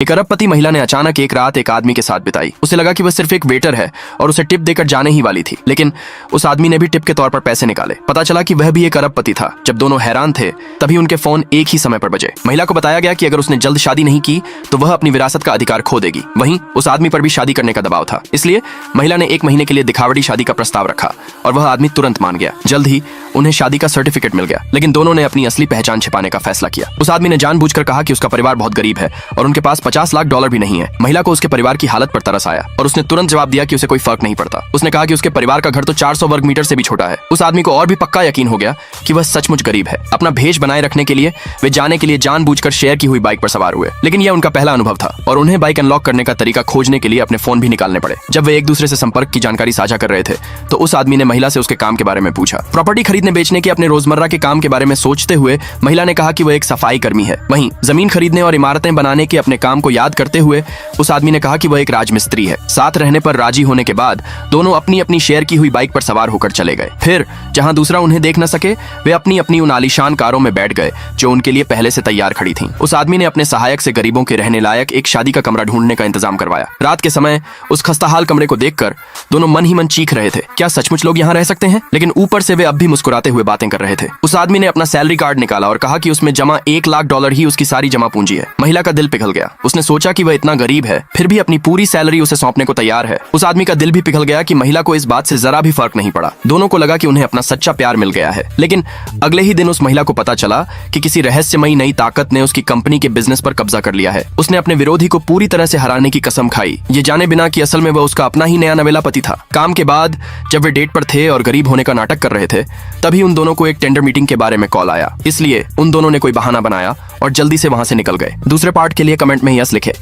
एक अरबपति महिला ने अचानक एक रात एक आदमी के साथ बिताई। उसे लगा कि वह सिर्फ एक वेटर है और उसे टिप देकर जाने ही वाली थी, लेकिन उस आदमी ने भी टिप के तौर पर पैसे निकाले। पता चला कि वह भी एक अरबपति था। जब दोनों हैरान थे तभी उनके फोन एक ही समय पर बजे। महिला को बताया गया कि अगर उसने जल्द शादी नहीं की तो वह अपनी विरासत का अधिकार खो देगी। वहीं उस आदमी पर भी शादी करने का दबाव था, इसलिए महिला ने 1 महीने के लिए दिखावटी शादी का प्रस्ताव रखा और वह आदमी तुरंत मान गया। जल्द ही उन्हें शादी का सर्टिफिकेट मिल गया, लेकिन दोनों ने अपनी असली पहचान छिपाने का फैसला किया। उस आदमी ने जानबूझकर कहा कि उसका परिवार बहुत गरीब है और उनके पास $50 लाख भी नहीं है। महिला को उसके परिवार की हालत पर तरस आया और उसने तुरंत जवाब दिया कि उसे कोई फर्क नहीं पड़ता। उसने कहा कि उसके परिवार का घर तो 400 वर्ग मीटर से भी छोटा है। उस आदमी को और भी पक्का यकीन हो गया कि वह सचमुच गरीब है। अपना भेष बनाए रखने के लिए वे जाने के लिए जानबूझकर शेयर की हुई बाइक पर सवार हुए, लेकिन यह उनका पहला अनुभव था और उन्हें बाइक अनलॉक करने का तरीका खोजने के लिए अपने फोन भी निकालने पड़े। जब वे एक दूसरे से संपर्क की जानकारी साझा कर रहे थे तो उस आदमी ने महिला से उसके काम के बारे में पूछा। प्रॉपर्टी खरीदने बेचने के अपने रोजमर्रा के काम के बारे में सोचते हुए महिला ने कहा कि वह एक सफाई कर्मी है। वहीं जमीन खरीदने और इमारतें बनाने के अपने काम को याद करते हुए उस आदमी ने कहा कि वह एक राजमिस्त्री है। साथ रहने पर राजी होने के बाद दोनों अपनी अपनी शेयर की हुई बाइक पर सवार होकर चले गए। फिर जहां दूसरा उन्हें देख न सके वे अपनी अपनी उन आलीशान कारों में बैठ गए जो उनके लिए पहले से तैयार खड़ी थीं। उस आदमी ने अपने सहायक से गरीबों के रहने लायक एक शादी का कमरा ढूंढने का इंतजाम करवाया। रात के समय उस खस्ताहाल कमरे को देखकर दोनों मन ही मन चीख रहे थे, क्या सचमुच लोग यहाँ रह सकते हैं? लेकिन ऊपर से वे अब भी मुस्कुराते हुए बातें कर रहे थे। उस आदमी ने अपना सैलरी कार्ड निकाला और कहा कि उसमें जमा $1 लाख ही उसकी सारी जमा पूंजी है। महिला का दिल पिघल गया। उसने सोचा कि वह इतना गरीब है फिर भी अपनी पूरी सैलरी उसे सौंपने को तैयार है। उस आदमी का दिल भी पिघल गया कि महिला को इस बात से जरा भी फर्क नहीं पड़ा। दोनों को लगा कि उन्हें अपना सच्चा प्यार मिल गया है। लेकिन अगले ही दिन उस महिला को पता चला कि किसी रहस्यमयी नई ताकत ने उसकी कंपनी के बिजनेस पर कब्जा कर लिया है। उसने अपने विरोधी को पूरी तरह से हराने की कसम खाई, ये जाने बिना कि असल में वह उसका अपना ही नया नवेला पति था। काम के बाद जब वे डेट पर थे और गरीब होने का नाटक कर रहे थे तभी उन दोनों को एक टेंडर मीटिंग के बारे में कॉल आया, इसलिए उन दोनों ने कोई बहाना बनाया और जल्दी से वहां से निकल गए। दूसरे पार्ट के लिए कमेंट में यस लिखे।